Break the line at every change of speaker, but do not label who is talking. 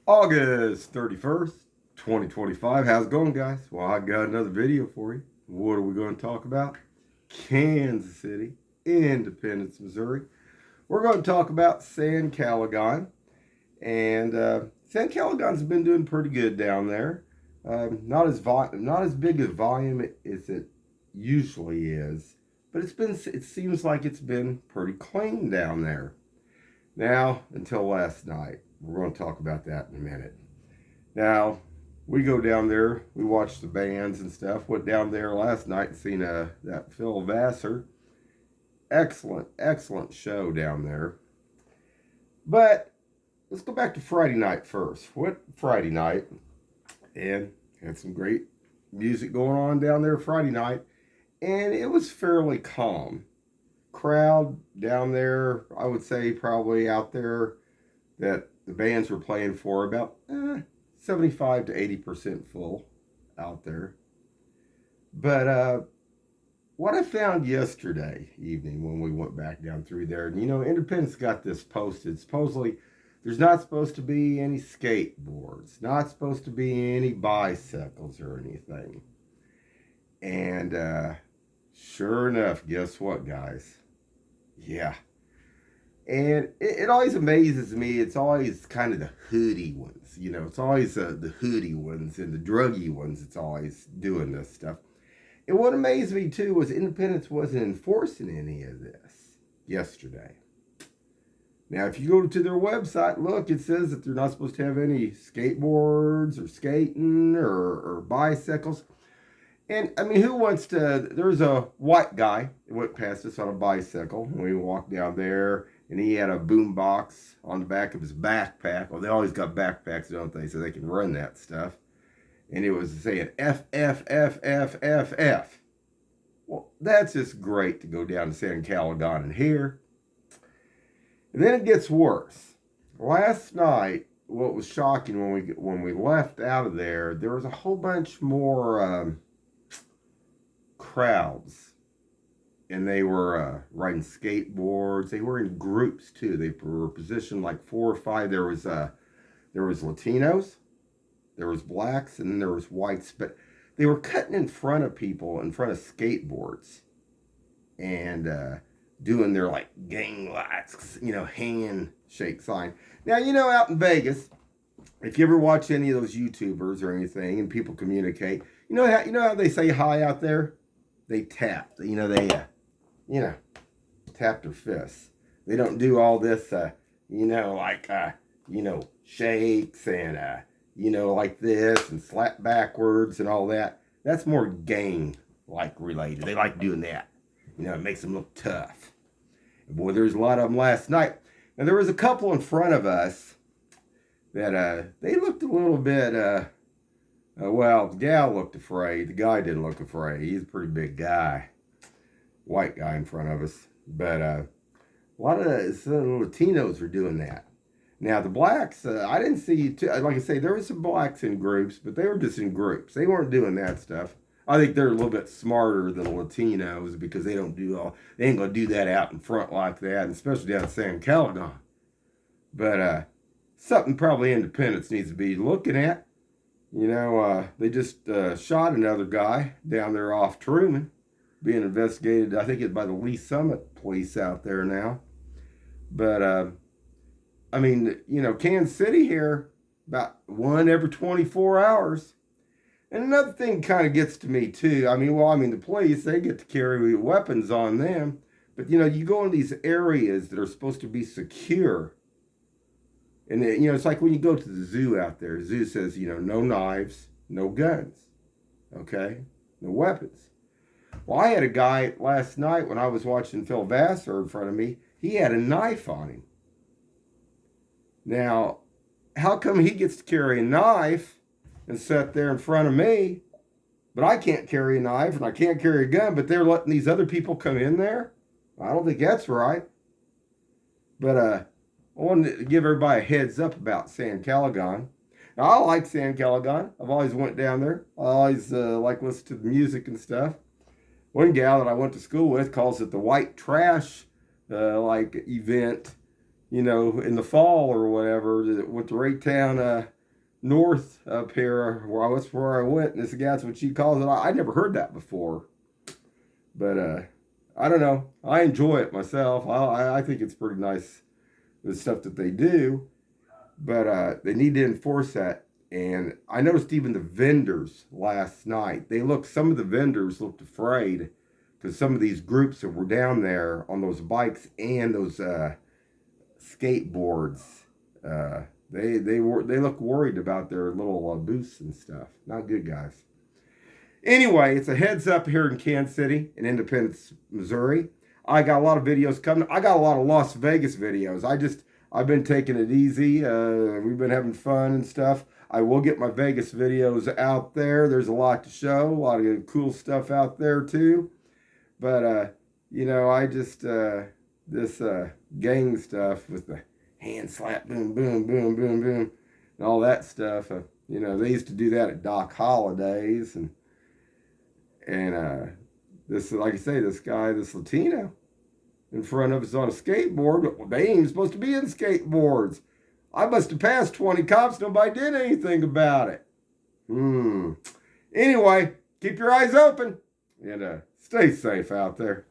August 31st, 2025. How's it going, guys? Well, I got another video for you. What are we going to talk about? Kansas City, Independence, Missouri. We're going to talk about San Caligon. And San Caligon's been doing pretty good down there. Not as big a volume as it usually is, but it seems like it's been pretty clean down there. Now, until last night. We're going to talk about that in a minute. Now, we go down there, we watch the bands and stuff. Went down there last night and seen that Phil Vassar. Excellent, excellent show down there. But let's go back to Friday night first. What Friday night? And had some great music going on down there Friday night. And it was fairly calm. Crowd down there, I would say probably out there that the bands were playing for about 75 to 80% full out there. But what I found yesterday evening when we went back down through there, and Independence got this posted. Supposedly, there's not supposed to be any skateboards, not supposed to be any bicycles or anything. And sure enough, guess what, guys? Yeah. And it always amazes me. It's always kind of the hoodie ones. It's always the hoodie ones and the druggy ones. It's always doing this stuff. And what amazed me, too, was Independence wasn't enforcing any of this yesterday. Now, if you go to their website, look, it says that they're not supposed to have any skateboards or skating or bicycles. And, I mean, who wants to... There's a white guy that went past us on a bicycle when we walked down there, and he had a boom box on the back of his backpack. Well, they always got backpacks, don't they, so they can run that stuff. And it was saying F, F, F, F, F, F. Well, that's just great to go down to San Caligon and hear. And then it gets worse. Last night, what was shocking when we left out of there, there was a whole bunch more crowds, and they were riding skateboards. They were in groups too. They were positioned like 4 or 5. There was Latinos, there was blacks, and then there was whites. But they were cutting in front of people, in front of skateboards, and doing their like gang lights, handshake sign. Now out in Vegas, if you ever watch any of those YouTubers or anything, and people communicate, you know how they say hi out there. They tap. They tap their fists. They don't do all this, shakes and, like this and slap backwards and all that. That's more gang-like related. They like doing that. It makes them look tough. And boy, there's a lot of them last night. And there was a couple in front of us that they looked a little bit, well, the gal looked afraid. The guy didn't look afraid. He's a pretty big guy. White guy in front of us. But a lot of Latinos were doing that. Now, the blacks, I didn't see, like I say, there were some blacks in groups, but they were just in groups. They weren't doing that stuff. I think they're a little bit smarter than Latinos because they ain't going to do that out in front like that, and especially down in San Caligon. But something probably Independence needs to be looking at. They just shot another guy down there off Truman, being investigated, I think it's by the Lee Summit police out there now. But, Kansas City here, about one every 24 hours. And another thing kind of gets to me, too. The police, they get to carry weapons on them. But, you go in these areas that are supposed to be secure. And, it's like when you go to the zoo out there. The zoo says, no knives, no guns. Okay? No weapons. Well, I had a guy last night when I was watching Phil Vassar in front of me. He had a knife on him. Now, how come he gets to carry a knife and sit there in front of me, but I can't carry a knife and I can't carry a gun, but they're letting these other people come in there? I don't think that's right. But I wanted to give everybody a heads up about San Caligon. Now, I like San Caligon. I've always went down there. I always like listen to the music and stuff. One gal that I went to school with calls it the white trash event. in the fall or whatever, that went to Raytown North up here, that's where I went, and that's what she calls it. I never heard that before. But I don't know. I enjoy it myself. I think it's pretty nice, the stuff that they do. But they need to enforce that. And I noticed even the vendors last night, some of the vendors looked afraid because some of these groups that were down there on those bikes and those skateboards, they look worried about their little booths and stuff. Not good, guys. Anyway, it's a heads up here in Kansas City in Independence, Missouri. I got a lot of videos coming. I got a lot of Las Vegas videos. I've been taking it easy. We've been having fun and stuff. I will get my Vegas videos out there. There's a lot to show, a lot of cool stuff out there too. But I just this gang stuff with the hand slap, boom, boom, boom, boom, boom, and all that stuff. They used to do that at Doc Holidays, and this, like I say, this Latino in front of us on a skateboard. Well, they ain't even supposed to be in skateboards. I must have passed 20 cops. Nobody did anything about it. Anyway, keep your eyes open and stay safe out there.